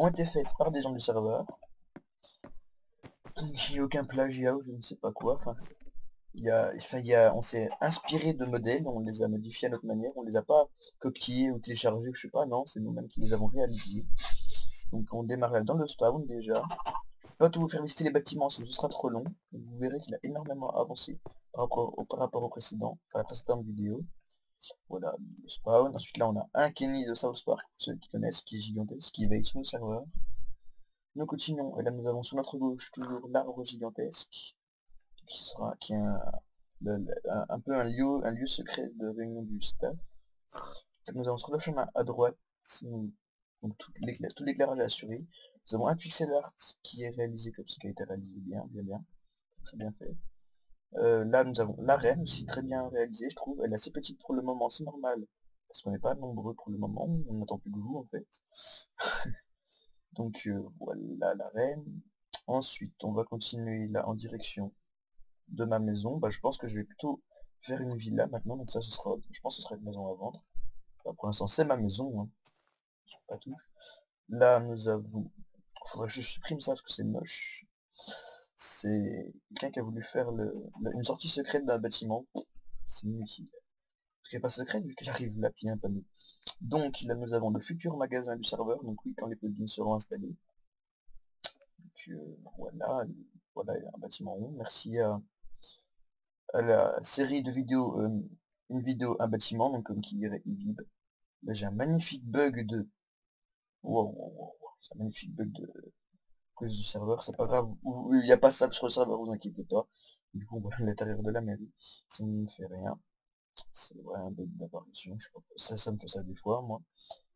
ont été faites par des gens du serveur. Donc il n'y a aucun plagiat ou je ne sais pas quoi. Enfin, on s'est inspiré de modèles, on les a modifiés à notre manière, on les a pas copiés ou téléchargés, je sais pas, non, c'est nous-mêmes qui les avons réalisés. Donc on démarre là dans le spawn déjà. Je vais pas tout vous faire visiter les bâtiments, sinon ce sera trop long. Donc, vous verrez qu'il a énormément avancé par rapport au précédent, à la précédente vidéo. Voilà, le spawn. Ensuite là on a un Kenny de South Park, pour ceux qui connaissent, qui est gigantesque, qui veille sur le serveur. Nous continuons, et là nous avons sur notre gauche toujours l'arbre gigantesque, qui est un peu un lieu secret de réunion du staff. Nous avons sur le chemin à droite, donc tout l'éclairage est assuré. Nous avons un pixel art qui est réalisé comme ça, qui a été réalisé bien, très bien fait. Là nous avons l'arène aussi très bien réalisée, je trouve. Elle est assez petite pour le moment, c'est normal, parce qu'on n'est pas nombreux pour le moment, on n'attend plus de vous en fait. Donc voilà l'arène. Ensuite on va continuer là en direction de ma maison. Bah, je pense que je vais plutôt faire une villa maintenant, donc ça ce sera, je pense que ce sera une maison à vendre. Bah, pour l'instant c'est ma maison, hein. Pas tout. Là nous avons, faudrait que je supprime ça parce que c'est moche. C'est quelqu'un qui a voulu faire une sortie secrète d'un bâtiment. C'est inutile. Parce qu'elle n'est pas secrète vu qu'elle arrive là, puis il y a un panneau. Donc là nous avons le futur magasin du serveur, donc oui quand les plugins seront installés. Donc voilà, voilà il y a un bâtiment rond. Merci à la série de vidéos, une vidéo, un bâtiment, donc comme qui dirait Evib. Là j'ai un magnifique bug de... Wow, c'est un magnifique bug de cause du serveur, c'est pas grave, il n'y a pas ça sur le serveur, vous inquiétez pas. Du coup voilà l'intérieur de la mairie, ça ne fait rien. C'est ouais, un bug d'apparition, je sais pas, ça me fait ça des fois, moi.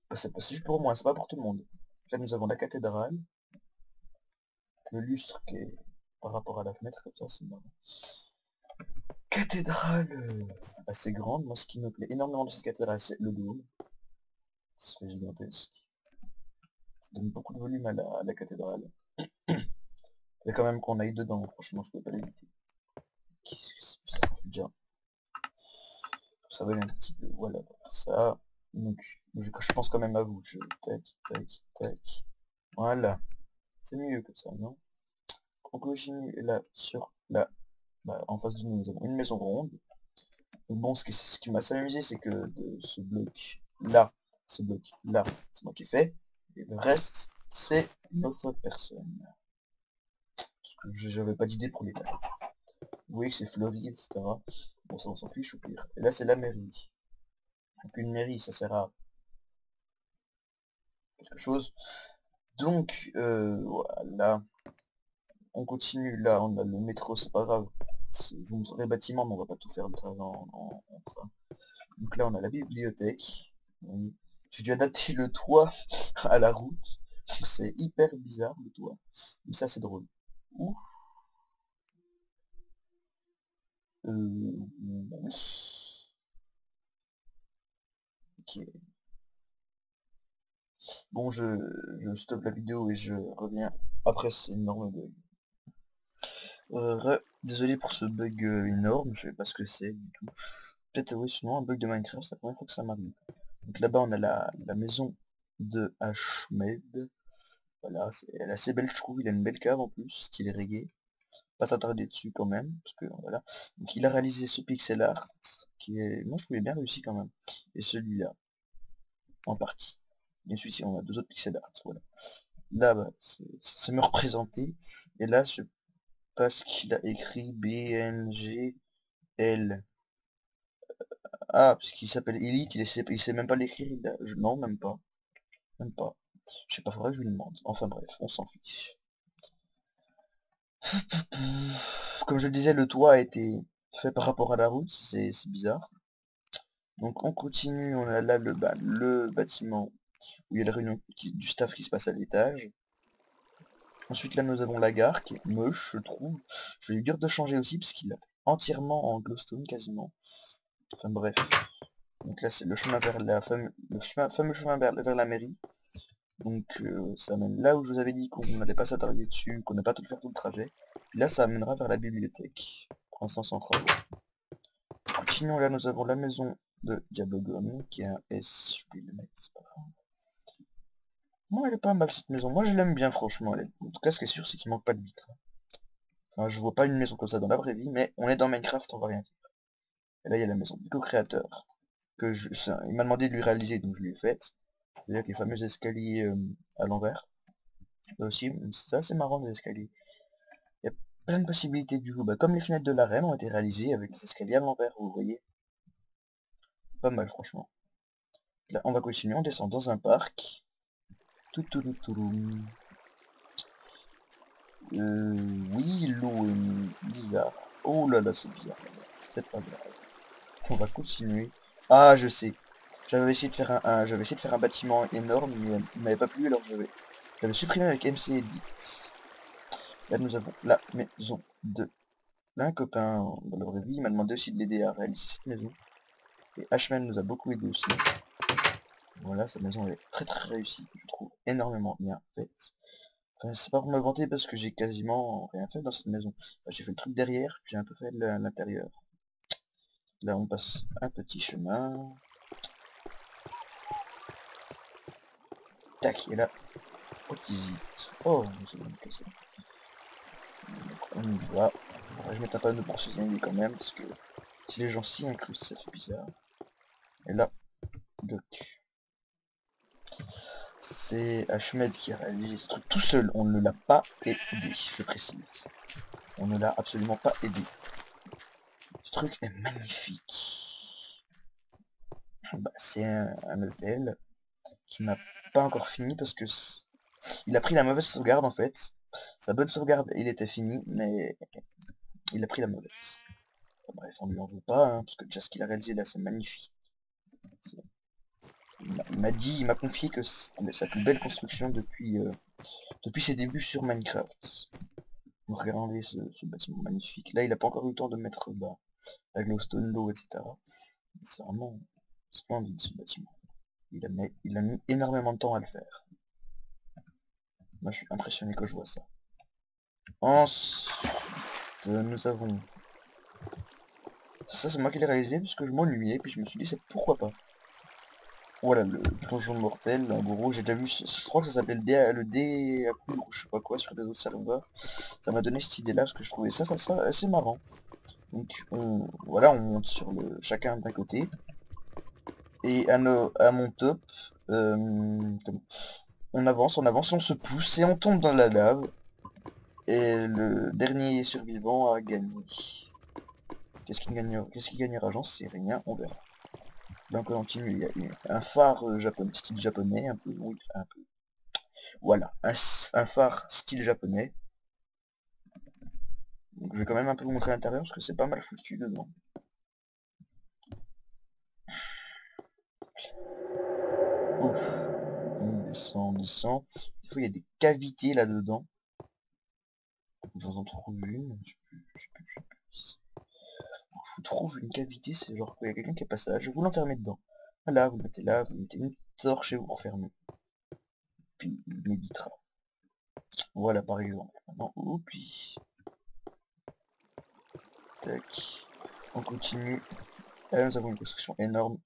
Bah, c'est juste pour moi, c'est pas pour tout le monde. Là nous avons la cathédrale, le lustre qui est par rapport à la fenêtre, comme ça c'est marrant. Cathédrale assez grande, moi ce qui me plaît énormément de cette cathédrale c'est le dôme. C'est gigantesque. Ça donne beaucoup de volume à la cathédrale. Et quand même qu'on aille dedans, franchement je peux pas l'éviter. Qu'est-ce que c'est que ça déjà. Ça va un petit peu, voilà, ça. Donc, je pense quand même à vous. Tac, tac, tac. Voilà. C'est mieux que ça, non? On continue là, sur là. Bah, en face de nous, nous avons une maison ronde. Donc, bon, ce qui m'a amusé, c'est que de ce bloc là, ce bloc là, c'est moi qui ai fait. Et le reste, c'est une autre personne. Parce que j'avais pas d'idée pour les tailles. Vous voyez que c'est fleuri, etc. Bon, ça on s'en fiche au pire. Et là, c'est la mairie. Donc une mairie, ça sert à quelque chose. Donc, voilà. On continue, là, on a le métro, c'est pas grave. Je vous montrerai le bâtiment, mais on va pas tout faire le trajet en train. Donc là, on a la bibliothèque. Oui. J'ai dû adapter le toit à la route. Donc c'est hyper bizarre, le toit. Mais ça, c'est drôle. Ouh. Oui. Ok. Bon, je stoppe la vidéo et je reviens après ce énorme bug. Désolé pour ce bug énorme, je sais pas ce que c'est du tout. Peut-être oui, sinon un bug de Minecraft, c'est la première fois que ça m'arrive. Donc là-bas on a la maison de Ahmed. Voilà, elle est assez belle je trouve, il a une belle cave en plus, style reggae. Pas s'attarder dessus quand même, parce que voilà. Donc il a réalisé ce pixel art, qui est, moi je trouvais bien réussi quand même. Et celui-là, en partie. Et celui-ci, on a deux autres pixel art, voilà. Là, bah, c'est me représenter. Et là, je parce qu'il a écrit BNGL. Ah, parce qu'il s'appelle Elite, il sait même pas l'écrire, non, même pas. Même pas. Je sais pas, faudrait que je lui demande. Enfin bref, on s'en fiche. Comme je le disais, le toit a été fait par rapport à la route, c'est bizarre. Donc on continue, on a là le bâtiment où il y a la réunion du staff qui se passe à l'étage. Ensuite là nous avons la gare qui est moche je trouve. Je vais lui dire de changer aussi parce qu'il l'a fait entièrement en glowstone quasiment. Enfin bref. Donc là c'est le chemin vers fameux chemin vers la mairie. Donc ça mène là où je vous avais dit qu'on n'allait pas s'attarder dessus, qu'on n'a pas tout faire tout le trajet. Puis là ça amènera vers la bibliothèque. Pour l'instant sans travaux. Continuons, là nous avons la maison de Diablogon, qui est un S, je vais le mettre, c'est pas grave. Moi, elle est pas mal cette maison. Moi, je l'aime bien, franchement. En tout cas, ce qui est sûr, c'est qu'il manque pas de vitres. Enfin, je vois pas une maison comme ça dans la vraie vie, mais on est dans Minecraft, on va rien dire. Et là, il y a la maison du co-créateur. Il m'a demandé de lui réaliser, donc je lui ai fait. C'est-à-dire que les fameux escaliers à l'envers. Là aussi, c'est assez marrant les escaliers. Il y a plein de possibilités du coup. Bah, comme les fenêtres de l'arène ont été réalisées avec les escaliers à l'envers, vous voyez. Pas mal, franchement. Là, on va continuer, on descend dans un parc. Toutoulou. Oui, l'eau est bizarre. Oh là là, c'est bizarre. C'est pas grave. On va continuer. Ah, je sais. J'avais essayé de faire un bâtiment énorme, mais il m'avait pas plu, alors j'avais supprimé avec MC Edit. Là, nous avons la maison de l'un copain dans la vraie vie. Il m'a demandé aussi de l'aider à réaliser cette maison. Et Ashman nous a beaucoup aidé aussi. Voilà, sa maison est très très réussie, je trouve énormément bien faite. Enfin, c'est pas pour me vanter parce que j'ai quasiment rien fait dans cette maison. Enfin, j'ai fait le truc derrière, puis j'ai un peu fait l'intérieur. Là, on passe un petit chemin. Tac, et là, visite. Oh, c'est bon, ok, on y va. Je mets un panneau pour se signaler quand même, parce que si les gens s'y incrustent, ça fait bizarre. Et là, doc. C'est Ahmed qui a réalisé ce truc tout seul, on ne l'a pas aidé, je précise. On ne l'a absolument pas aidé. Ce truc est magnifique. Bah, c'est un hôtel qui n'a pas encore fini parce que il a pris la mauvaise sauvegarde en fait. Sa bonne sauvegarde, il était fini, mais il a pris la mauvaise. Enfin, bref, on lui en veut pas, hein, parce que déjà ce qu'il a réalisé là, c'est magnifique. Il m'a confié que c'est sa plus belle construction depuis ses débuts sur Minecraft. Regardez ce bâtiment magnifique. Là, il n'a pas encore eu le temps de mettre la glowstone, l'eau, etc. C'est vraiment splendide ce bâtiment. Il a mis énormément de temps à le faire. Moi, je suis impressionné quand je vois ça. Ensuite, nous avons... Ça, c'est moi qui l'ai réalisé parce que je m'ennuyais, puis je me suis dit, c'est pourquoi pas. Voilà, le plongeon mortel, en gros, j'ai déjà vu, je crois que ça s'appelle le dé à coudre, ou je sais pas quoi, sur les autres serveurs. Ça m'a donné cette idée-là, parce que je trouvais ça assez marrant. Donc, voilà, on monte sur chacun d'un côté. Et à mon top, on avance, on se pousse et on tombe dans la lave. Et le dernier survivant a gagné. Qu'est-ce qu'il gagnera? J'en sais rien, on verra. Là on continue, il y a un phare japonais, style japonais, un peu, oui, un peu. Voilà, un phare style japonais. Donc je vais quand même un peu vous montrer l'intérieur parce que c'est pas mal foutu dedans. Ouf, on descend. Des fois il y a des cavités là-dedans. J'en trouve une, je trouve une cavité, c'est genre qu'il y a quelqu'un qui est passé là, je vais vous l'enfermer dedans. Voilà, vous le mettez là, vous mettez une torche et vous refermez. Puis il méditera. Voilà par exemple. Maintenant, puis tac. On continue. Là nous avons une construction énorme.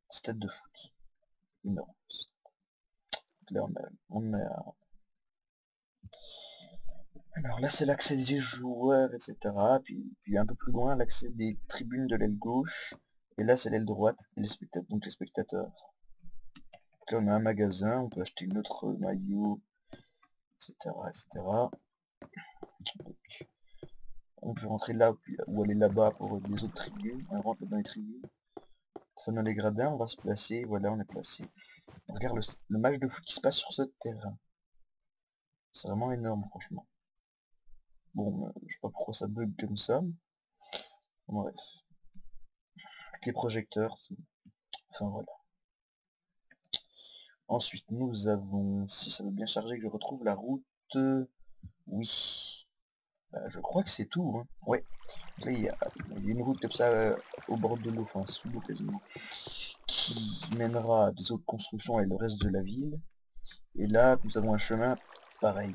Stade de foot. Énorme. Là Alors là c'est l'accès des joueurs, etc. Puis un peu plus loin, l'accès des tribunes de l'aile gauche. Et là c'est l'aile droite, et donc les spectateurs. Donc là on a un magasin, on peut acheter une autre maillot, etc. etc. Donc, on peut rentrer là ou aller là-bas pour les autres tribunes. On rentre dans les tribunes. Enfin, dans les gradins, on va se placer. Voilà, on est placé. On regarde le match de foot qui se passe sur ce terrain. C'est vraiment énorme, franchement. Bon, je sais pas pourquoi ça bug comme ça. Bref. Avec les projecteurs. Enfin, voilà. Ensuite, nous avons... Si ça veut bien charger, que je retrouve la route... Oui. Je crois que c'est tout, hein. Ouais. Là, il y a une route comme ça, au bord de l'eau, enfin, sous l'eau quasiment, qui mènera à des autres constructions et le reste de la ville. Et là, nous avons un chemin pareil.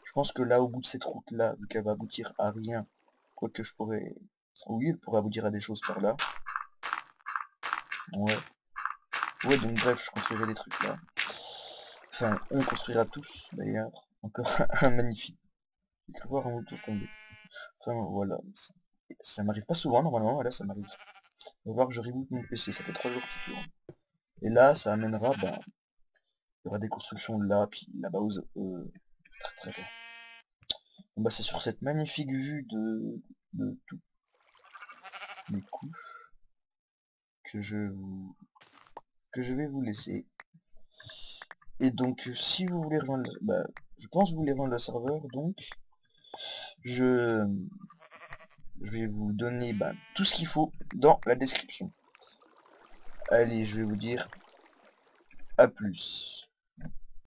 Je pense que là, au bout de cette route-là, vu qu'elle va aboutir à rien, quoique je pourrais... Oui, elle pourrait aboutir à des choses par là. Ouais. Ouais, donc bref, je construirai des trucs là. Enfin, on construira tous, d'ailleurs. Encore un magnifique. J'ai cru voir un mouton tomber. Enfin, voilà. Ça m'arrive pas souvent, normalement, voilà, ça m'arrive. On va voir que je reboot mon PC, ça fait 3 jours qu'il tourne. Et là, ça amènera, bah, il y aura des constructions là, puis là-bas, très très loin. Bon, bah, c'est sur cette magnifique vue de toutes les couches que je vais vous laisser. Et donc, si vous voulez rejoindre, bah, je pense que vous voulez rejoindre le serveur, donc, je, je vais vous donner, bah, tout ce qu'il faut dans la description. Allez, je vais vous dire à plus.